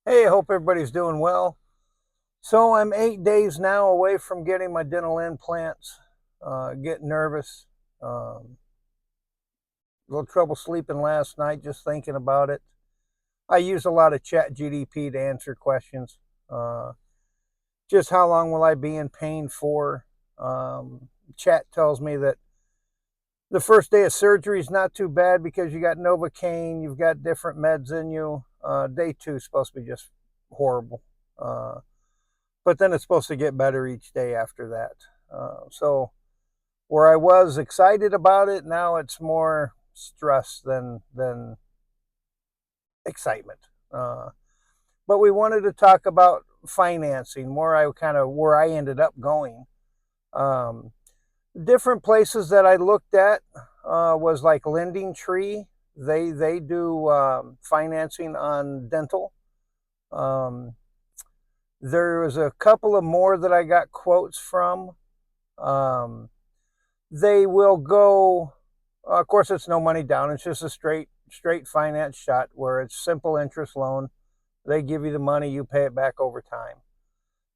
Hey, I hope everybody's doing well. So I'm 8 days now away from getting my dental implants. Getting nervous. A little trouble sleeping last night just thinking about it. I use a lot of Chat GDP to answer questions. Uh, just how long will I be in pain for? Chat tells me that the first day of surgery is not too bad because you got Novocaine, you've got different meds in you. Day two is supposed to be just horrible. But then it's supposed to get better each day after that. So where I was excited about it, now it's more stress than excitement. Uh, but we wanted to talk about financing, where I ended up going. Um, Different places that I looked at was like Lending Tree. They do financing on dental. Um, there was a couple of more that I got quotes from. Um, they will go. Of course, it's no money down. It's just a straight finance shot where it's simple interest loan. They give you the money, you pay it back over time.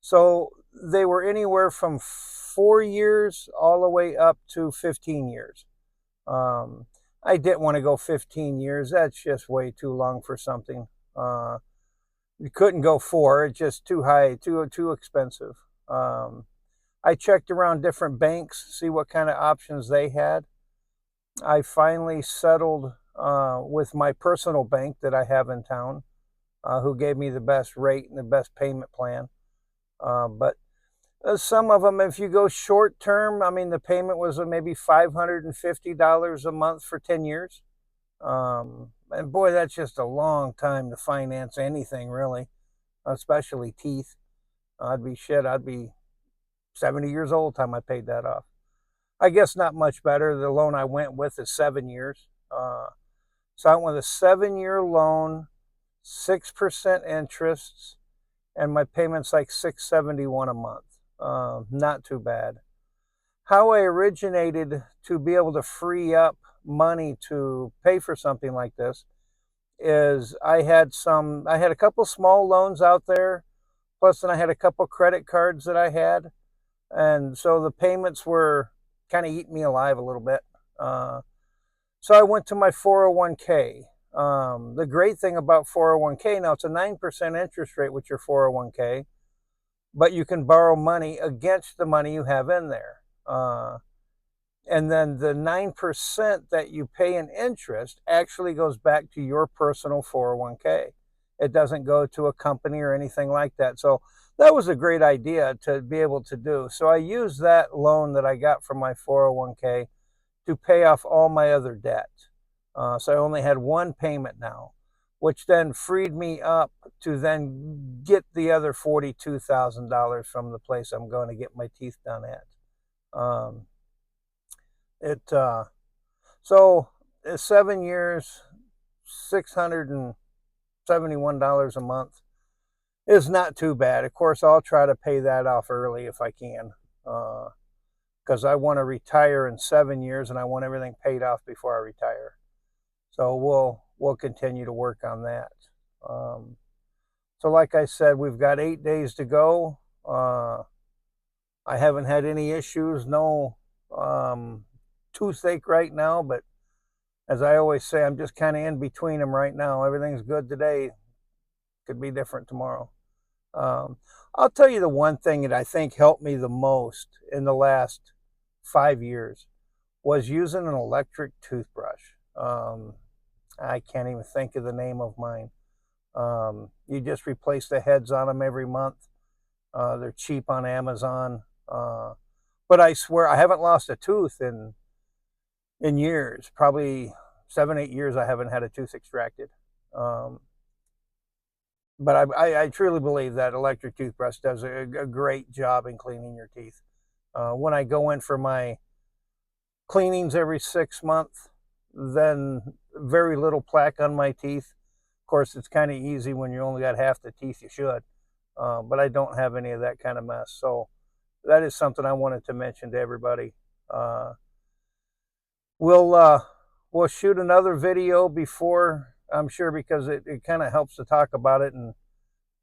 So they were anywhere from 4 years all the way up to 15 years. Um, I didn't want to go 15 years. That's just way too long for something. Uh, you couldn't go four. It's just too high, too expensive. Um, I checked around different banks, see what kind of options they had. I finally settled with my personal bank that I have in town, who gave me the best rate and the best payment plan. But some of them, if you go short term, I mean, the payment was maybe $550 a month for 10 years. And boy, that's just a long time to finance anything, really, especially teeth. I'd be 70 years old time I paid that off. I guess not much better. The loan I went with is 7 years. So I went with a 7 year loan, 6% interests, and my payment's like $671 a month. Not too bad. How I originated to be able to free up money to pay for something like this is I had a couple small loans out there, plus then I had a couple credit cards that I had, and so the payments were kind of eating me alive a little bit. Uh, So I went to my 401k. The great thing about 401k, now it's a 9% interest rate with your 401k, but you can borrow money against the money you have in there. And then the 9% that you pay in interest actually goes back to your personal 401k. It doesn't go to a company or anything like that. So that was a great idea to be able to do. So I used that loan that I got from my 401k to pay off all my other debt. So I only had one payment now, which then freed me up to then get the other $42,000 from the place I'm going to get my teeth done at. Um, it so 7 years, $671 a month is not too bad. Of course, I'll try to pay that off early if I can, because I want to retire in 7 years and I want everything paid off before I retire. So we'll continue to work on that. Um, so like I said, we've got 8 days to go. I haven't had any issues, no toothache right now, but as I always say, I'm just kind of in between them right now. Everything's good today, could be different tomorrow. Um, I'll tell you the one thing that I think helped me the most in the last 5 years was using an electric toothbrush. I can't even think of the name of mine. You just replace the heads on them every month. They're cheap on Amazon. But I swear I haven't lost a tooth in years. Probably 7, 8 years I haven't had a tooth extracted. Um, but I truly believe that electric toothbrush does a great job in cleaning your teeth. When I go in for my cleanings every 6 months, then very little plaque on my teeth. Of course, it's kind of easy when you only got half the teeth you should, but I don't have any of that kind of mess. So that is something I wanted to mention to everybody. Uh, we'll uh, we'll shoot another video before, I'm sure, because it kind of helps to talk about it and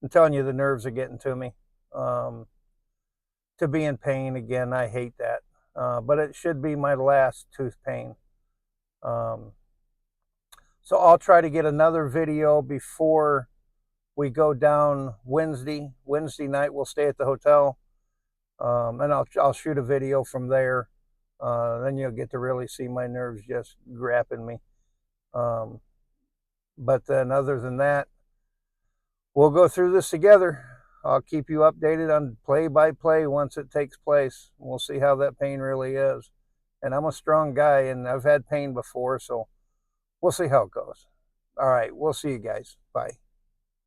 I'm telling you, the nerves are getting to me. To be in pain again, I hate that. But it should be my last tooth pain. So I'll try to get another video before we go down Wednesday. Wednesday night we'll stay at the hotel, and I'll shoot a video from there. Then you'll get to really see my nerves just grabbing me. But then other than that, we'll go through this together. I'll keep you updated on play by play once it takes place. We'll see how that pain really is. And I'm a strong guy, and I've had pain before, so we'll see how it goes. All right, we'll see you guys. Bye.